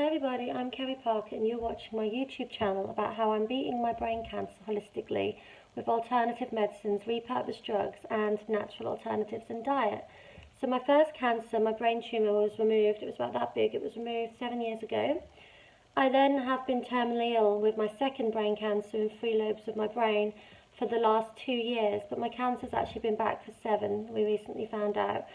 everybody, I'm Kerry Parker and you're watching my YouTube channel about how I'm beating my brain cancer holistically with alternative medicines, repurposed drugs and natural alternatives and diet. So my first cancer, my brain tumour, was removed. It was about that big. It was removed 7 years ago. I then have been terminally ill with my second brain cancer in 3 lobes of my brain for the last 2 years, but my cancer's actually been back for 7, we recently found out.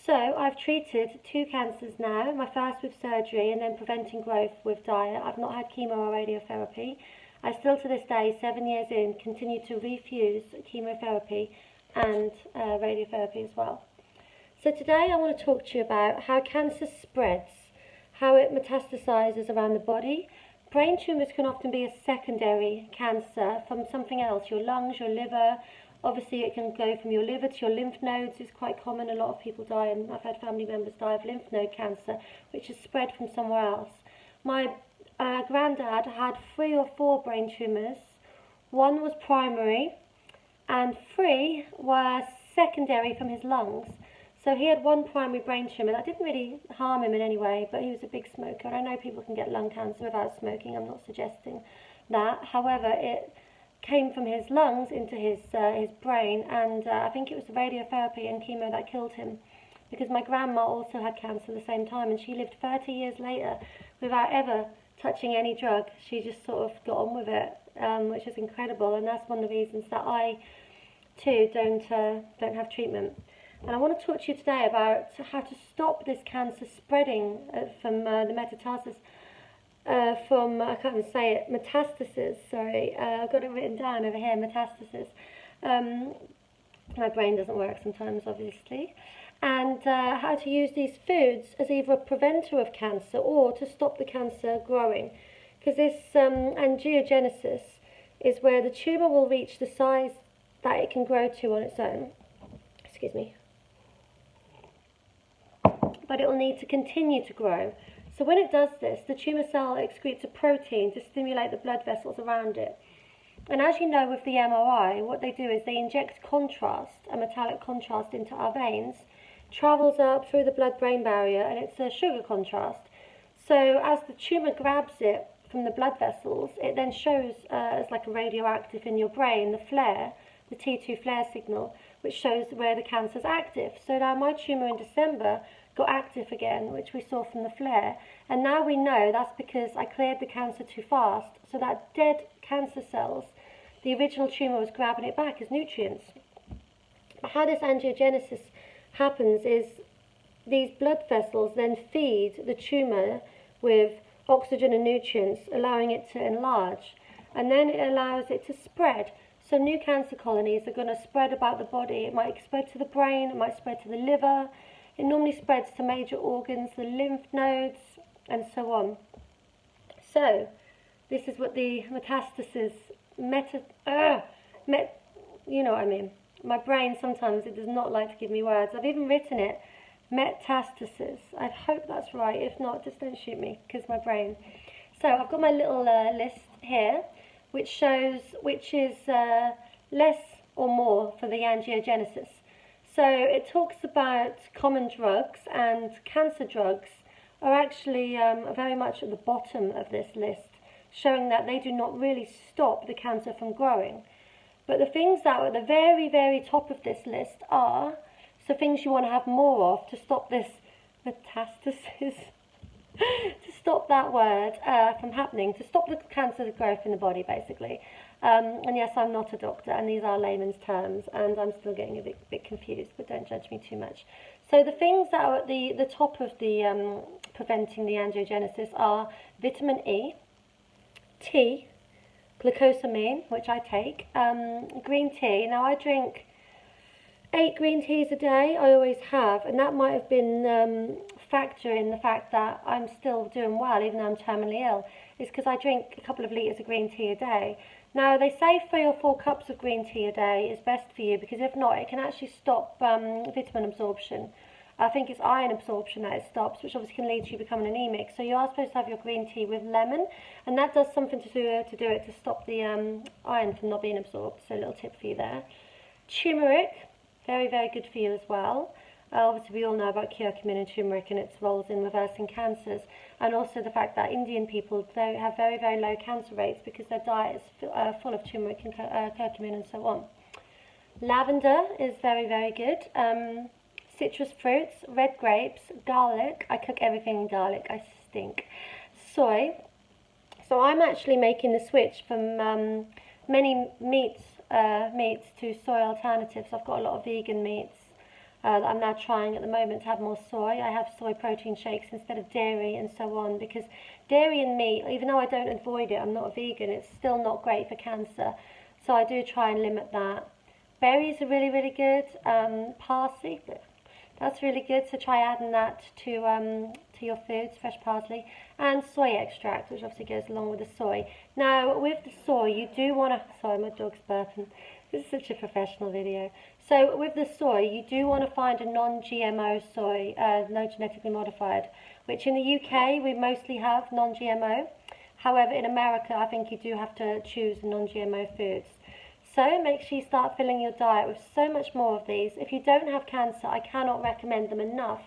So I've treated 2 cancers now, my first with surgery and then preventing growth with diet. I've not had chemo or radiotherapy. I still to this day, 7 years in, continue to refuse chemotherapy and radiotherapy as well. So today I want to talk to you about how cancer spreads, how it metastasizes around the body. Brain tumours can often be a secondary cancer from something else, your lungs, your liver. Obviously it can go from your liver to your lymph nodes. It's quite common. A lot of people die, and I've had family members die of lymph node cancer, which is spread from somewhere else. My granddad had 3 or 4 brain tumours. 1 was primary and 3 were secondary from his lungs. So he had 1 primary brain tumour that didn't really harm him in any way, but he was a big smoker. And I know people can get lung cancer without smoking. I'm not suggesting that. However, it came from his lungs into his brain, and I think it was the radiotherapy and chemo that killed him, because my grandma also had cancer at the same time, and she lived 30 years later without ever touching any drug. She just sort of got on with it, which is incredible, and that's one of the reasons that I too don't have treatment. And I want to talk to you today about how to stop this cancer spreading from the metastasis. I can't even say it, metastasis, sorry, I've got it written down over here, metastasis. My brain doesn't work sometimes, obviously. And how to use these foods as either a preventer of cancer or to stop the cancer growing. Because this angiogenesis is where the tumour will reach the size that it can grow to on its own. Excuse me. But it will need to continue to grow. So when it does this, the tumour cell excretes a protein to stimulate the blood vessels around it. And as you know with the MRI, what they do is they inject contrast, a metallic contrast, into our veins, travels up through the blood-brain barrier, and it's a sugar contrast. So as the tumour grabs it from the blood vessels, it then shows as like a radioactive in your brain, the flare, the T2 flare signal, which shows where the cancer's active. So now my tumour in December got active again, which we saw from the flare, and now we know that's because I cleared the cancer too fast, so that dead cancer cells, the original tumour was grabbing it back as nutrients. But how this angiogenesis happens is these blood vessels then feed the tumour with oxygen and nutrients, allowing it to enlarge, and then it allows it to spread. So new cancer colonies are going to spread about the body. It might spread to the brain, it might spread to the liver. It normally spreads to major organs, the lymph nodes, and so on. So, this is what the metastasis, you know what I mean. My brain sometimes, it does not like to give me words. I've even written it, metastasis. I hope that's right. If not, just don't shoot me, because my brain. So, I've got my little list here, which shows which is less or more for the angiogenesis. So it talks about common drugs, and cancer drugs are actually very much at the bottom of this list, showing that they do not really stop the cancer from growing. But the things that are at the very, very top of this list are, so things you want to have more of to stop this metastasis, to stop that word from happening, to stop the cancer growth in the body, basically. And yes, I'm not a doctor, and these are layman's terms, and I'm still getting a bit confused, but don't judge me too much. So the things that are at the top of the preventing the angiogenesis are vitamin E, tea, glucosamine, which I take, green tea. Now I drink 8 green teas a day, I always have, and that might have been factor in the fact that I'm still doing well, even though I'm terminally ill, is because I drink a couple of litres of green tea a day. Now, they say 3 or 4 cups of green tea a day is best for you, because if not, it can actually stop vitamin absorption. I think it's iron absorption that it stops, which obviously can lead to you becoming anemic. So you are supposed to have your green tea with lemon, and that does something to do it to stop the iron from not being absorbed. So a little tip for you there. Turmeric, very, very good for you as well. Obviously, we all know about curcumin and turmeric and its roles in reversing cancers, and also the fact that Indian people have very, very low cancer rates because their diet is full of turmeric and curcumin and so on. Lavender is very, very good. Citrus fruits, red grapes, garlic. I cook everything in garlic. I stink. Soy. So I'm actually making the switch from many meats to soy alternatives. I've got a lot of vegan meats that I'm now trying at the moment to have more soy. I have soy protein shakes instead of dairy and so on, because dairy and meat, even though I don't avoid it, I'm not a vegan, it's still not great for cancer. So I do try and limit that. Berries are really, really good. Parsley, that's really good. So try adding that to your foods, fresh parsley, and soy extract, which obviously goes along with the soy. Now, with the soy, you do want to. Sorry, my dog's burping. This is such a professional video. So with the soy, you do want to find a non-GMO soy, no genetically modified, which in the UK we mostly have non-GMO. However, in America, I think you do have to choose non-GMO foods. So make sure you start filling your diet with so much more of these. If you don't have cancer, I cannot recommend them enough,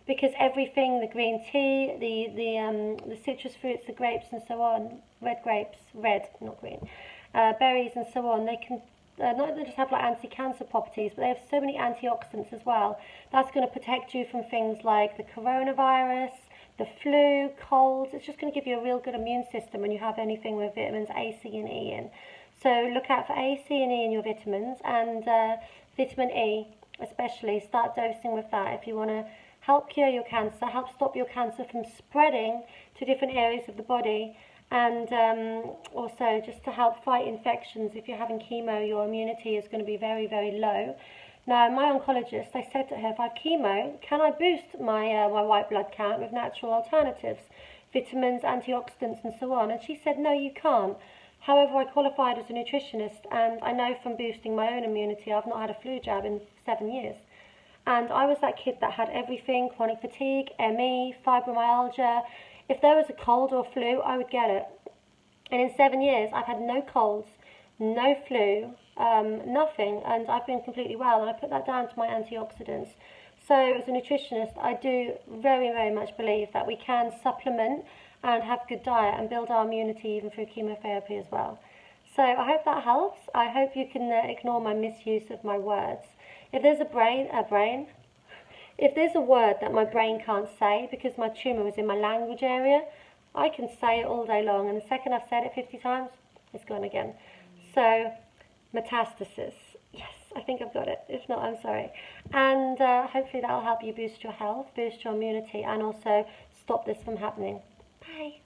because everything, the green tea, the citrus fruits, the grapes and so on, not green, berries and so on, they can not just have like anti-cancer properties, but they have so many antioxidants as well. That's going to protect you from things like the coronavirus, the flu, colds. It's just going to give you a real good immune system when you have anything with vitamins A, C and E in. So look out for A, C and E in your vitamins, and vitamin E especially. Start dosing with that if you want to help cure your cancer, help stop your cancer from spreading to different areas of the body, and also just to help fight infections. If you're having chemo, your immunity is going to be very, very low. Now, my oncologist, I said to her, if I have chemo, can I boost my white blood count with natural alternatives, vitamins, antioxidants and so on? And she said, no, you can't. However, I qualified as a nutritionist, and I know from boosting my own immunity, I've not had a flu jab in 7 years. And I was that kid that had everything: chronic fatigue, ME, fibromyalgia. If there was a cold or flu, I would get it. And in 7 years, I've had no colds, no flu, nothing, and I've been completely well. And I put that down to my antioxidants. So as a nutritionist, I do very, very much believe that we can supplement and have good diet and build our immunity even through chemotherapy as well. So I hope that helps. I hope you can ignore my misuse of my words. If there's if there's a word that my brain can't say because my tumour was in my language area, I can say it all day long, and the second I've said it 50 times, it's gone again. So, metastasis. Yes, I think I've got it. If not, I'm sorry. And hopefully that'll help you boost your health, boost your immunity, and also stop this from happening. Bye.